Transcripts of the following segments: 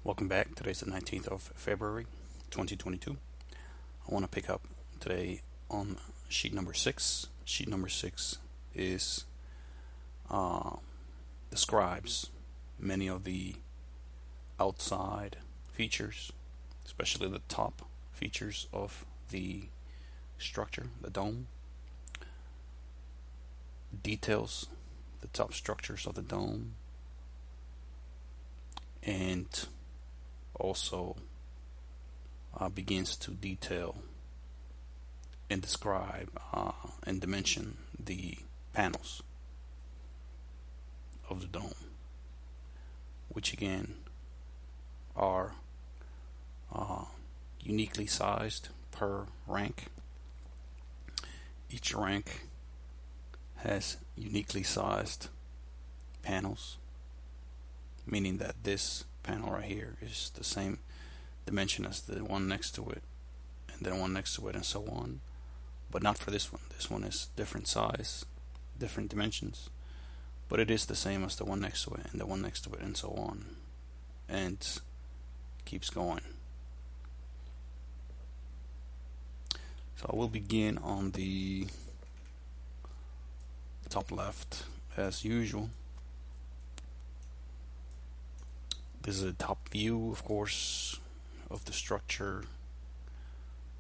Welcome back. Today's the 19th of February, 2022. I want to pick up today on sheet number 6. Sheet number 6 is uh, describes many of the outside features, especially the top features of the structure, the dome. Details the top structures of the dome, and also begins to detail and describe and dimension the panels of the dome, which again are uniquely sized per rank. Each rank has uniquely sized panels, meaning that this panel right here is the same dimension as the one next to it, and then one next to it, and so on. But not for this one. This one is different size, different dimensions, but it is the same as the one next to it, and the one next to it, and so on, and keeps going. So I will begin on the top left as usual. This is a top view, of course, of the structure,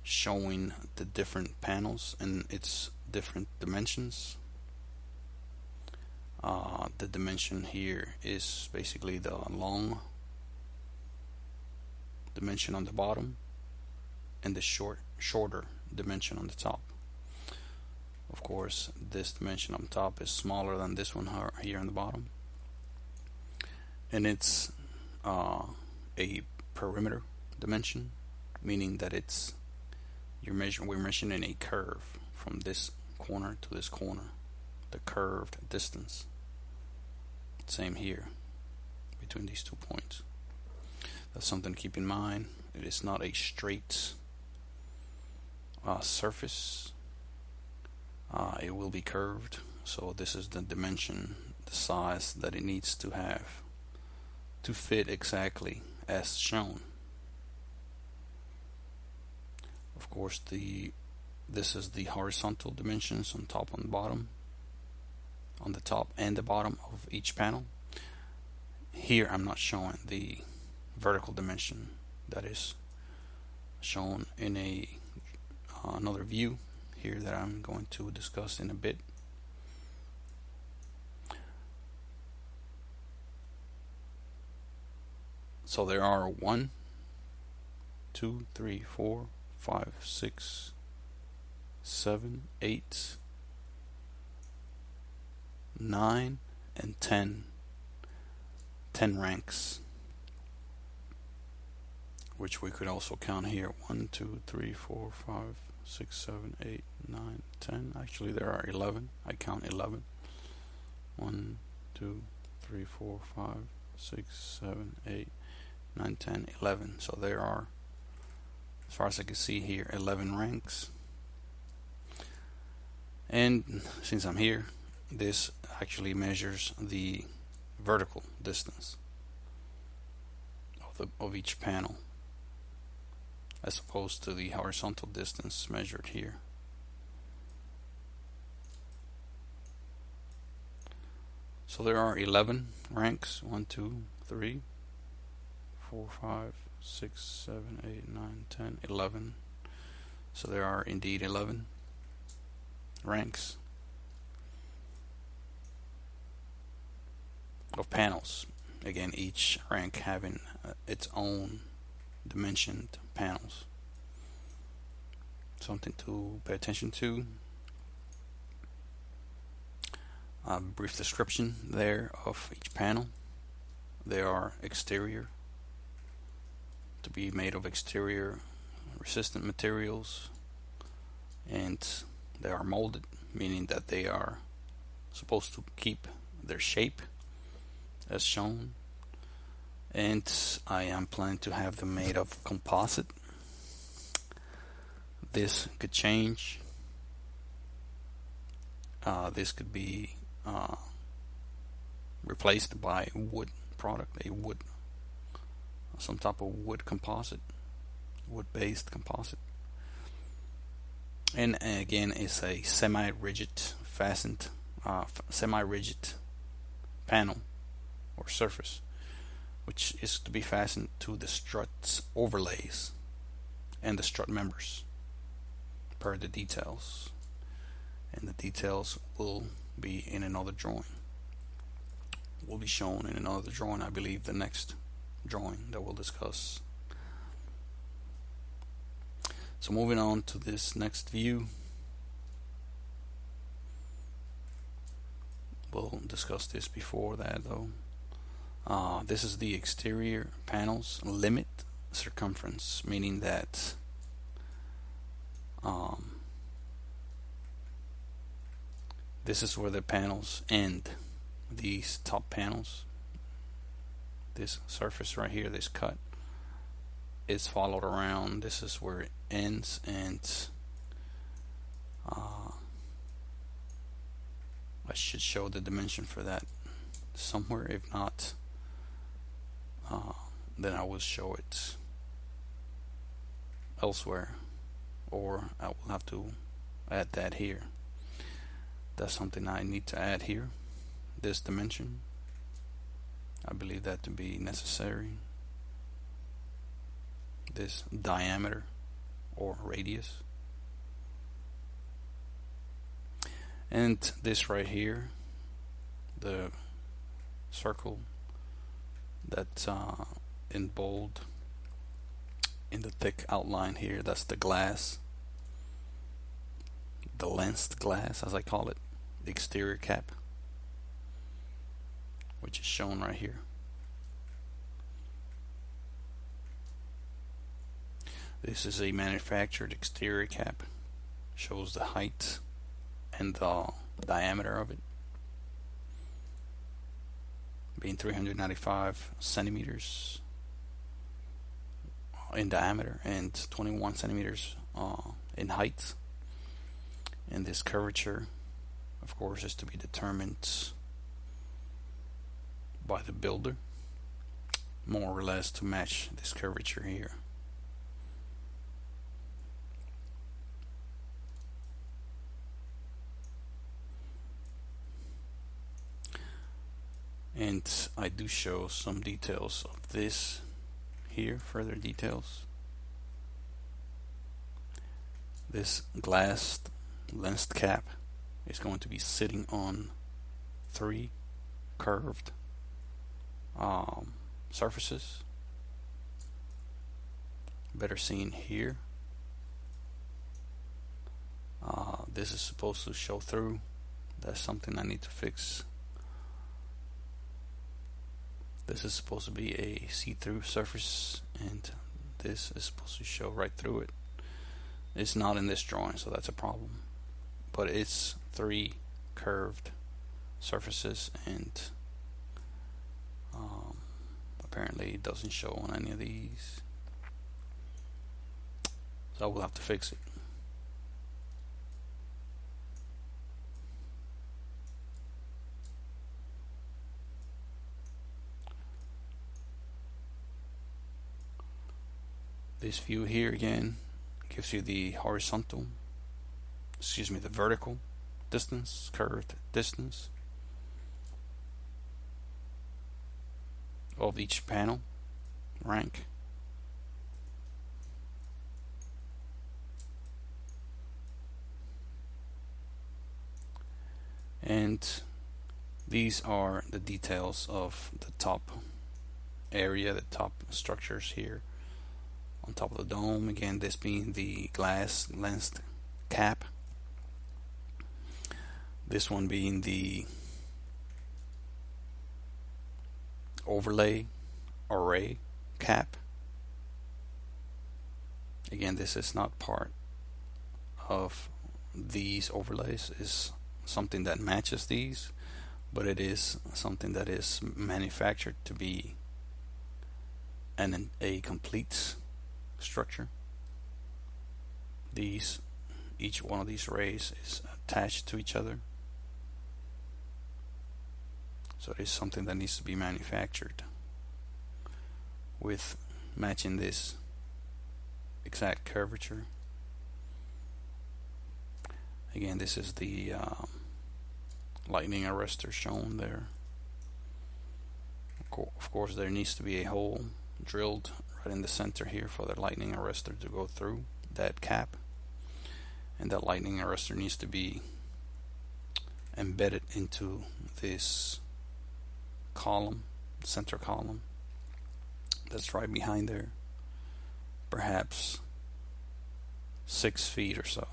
showing the different panels and its different dimensions. The dimension here is basically the long dimension on the bottom and the shorter dimension on the top. Of course, this dimension on top is smaller than this one here on the bottom, and it's a perimeter dimension, meaning that we're measuring a curve from this corner to this corner, the curved distance. Same here between these 2 points. That's something to keep in mind. It is not a straight surface. It will be curved, so this is the dimension, the size that it needs to have to fit exactly as shown. Of course, this is the horizontal dimensions on top and bottom, on the top and the bottom of each panel. Here I'm not showing the vertical dimension that is shown in another view here that I'm going to discuss in a bit. So there are 1, 2, 3, 4, 5, 6, 7, 8, 9, and 10 ranks, which we could also count here. 1, 2, 3, 4, 5, 6, 7, 8, 9, 10. Actually, there are 11. I count 11. 1, 2, 3, 4, 5, 6, 7, 8, 9, 10, 11. So there are, as far as I can see here, 11 ranks. And since I'm here, this actually measures the vertical distance of each panel, as opposed to the horizontal distance measured here. So there are 11 ranks. 1, 2, 3, 4, 5, 6, 7, 8, 9, 10, 11. So there are indeed 11 ranks of panels. Again, each rank having its own dimensioned panels. Something to pay attention to. A brief description there of each panel. They are exterior, to be made of exterior resistant materials, and they are molded, meaning that they are supposed to keep their shape as shown. And I am planning to have them made of composite. This could change. This could be replaced by wood product, a wood some type of wood composite, wood-based composite. And again, it's a semi-rigid fastened, semi-rigid panel or surface, which is to be fastened to the strut's overlays and the strut members per the details. And the details will be in another drawing. Will be shown in another drawing, I believe, the next drawing that we'll discuss. So moving on to this next view, we'll discuss this before that though. This is the exterior panels limit circumference, meaning that this is where the panels end. These top panels, this surface right here, this cut, is followed around. This is where it ends, and I should show the dimension for that somewhere. If not, then I will show it elsewhere, or I will have to add that here. That's something I need to add here, this dimension. I believe that to be necessary. This diameter or radius, and this right here, the circle that's in bold in the thick outline here, that's the glass, the lensed glass as I call it, the exterior cap, which is shown right here. This is a manufactured exterior cap. Shows the height and the diameter of it, being 395 centimeters in diameter and 21 centimeters in height. And this curvature, of course, is to be determined by the builder, more or less to match this curvature here. And I do show some details of this here, further details. This glass lensed cap is going to be sitting on 3 curved surfaces, better seen here. This is supposed to show through. That's something I need to fix. This is supposed to be a see-through surface, and this is supposed to show right through it. It's not in this drawing, so that's a problem. But it's 3 curved surfaces, and apparently it doesn't show on any of these. So I will have to fix it. This view here again gives you the horizontal, the vertical distance, curved distance of each panel rank. And these are the details of the top area, the top structures here on top of the dome. Again, this being the glass lensed cap, this one being the overlay array cap. Again, this is not part of these overlays, is something that matches these, but it is something that is manufactured to be a complete structure. Each one of these arrays is attached to each other, so it is something that needs to be manufactured with matching this exact curvature. Again, this is the lightning arrestor shown there. Of course, there needs to be a hole drilled right in the center here for the lightning arrestor to go through that cap, and that lightning arrestor needs to be embedded into this column, center column that's right behind there, perhaps 6 feet or so.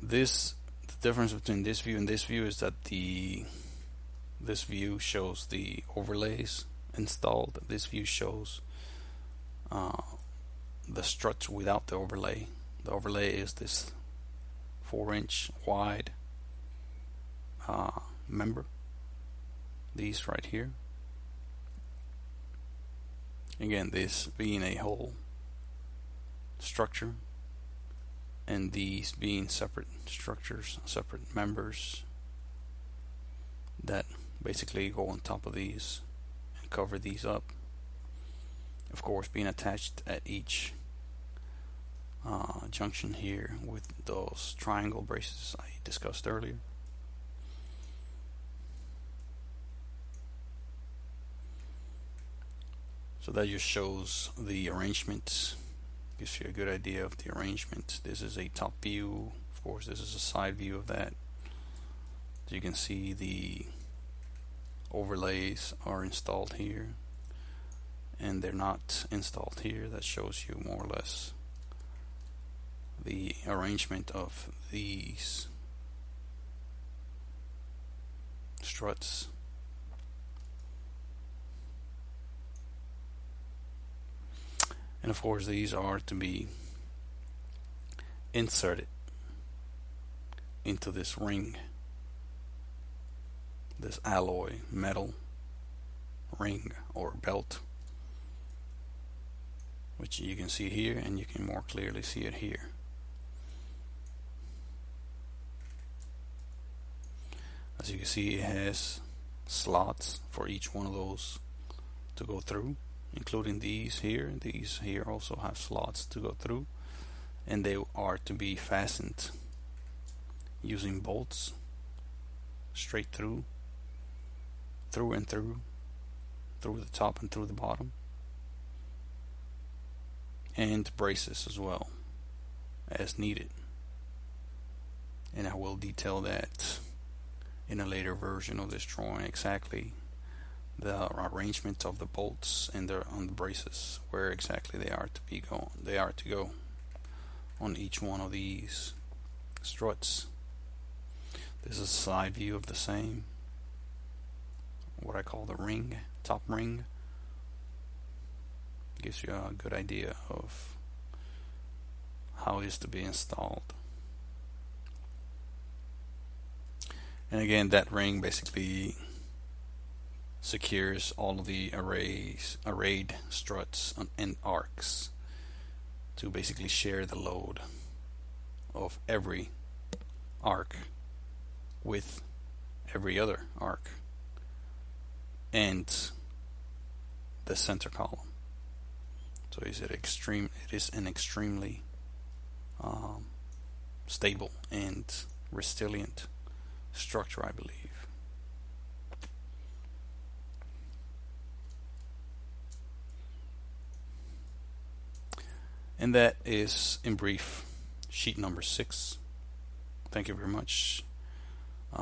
The difference between this view and this view is that this view shows the overlays installed. This view shows the struts without the overlay. The overlay is this 4-inch wide member, these right here. Again, this being a whole structure, and these being separate structures, separate members that basically go on top of these and cover these up. Of course, being attached at each junction here with those triangle braces I discussed earlier. So that just shows the arrangement, gives you a good idea of the arrangement. This is a top view. Of course, this is a side view of that. So you can see the overlays are installed here, and they're not installed here. That shows you more or less the arrangement of these struts. And of course, these are to be inserted into this ring, this alloy metal ring or belt, which you can see here, and you can more clearly see it here. As you can see, it has slots for each one of those to go through, including these here. These here also have slots to go through, and they are to be fastened using bolts straight through and through the top and through the bottom, and braces as well as needed. And I will detail that in a later version of this drawing, exactly the arrangement of the bolts and on the braces, where exactly they are to go on each one of these struts. This is a side view of the same, what I call the ring, top ring. Gives you a good idea of how it is to be installed. And again, that ring basically secures all of the arrayed struts and arcs to basically share the load of every arc with every other arc and the center column. So it is an extremely stable and resilient structure, I believe. And that is, in brief, sheet number 6. Thank you very much.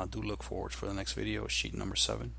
Do look forward for the next video, sheet number 7.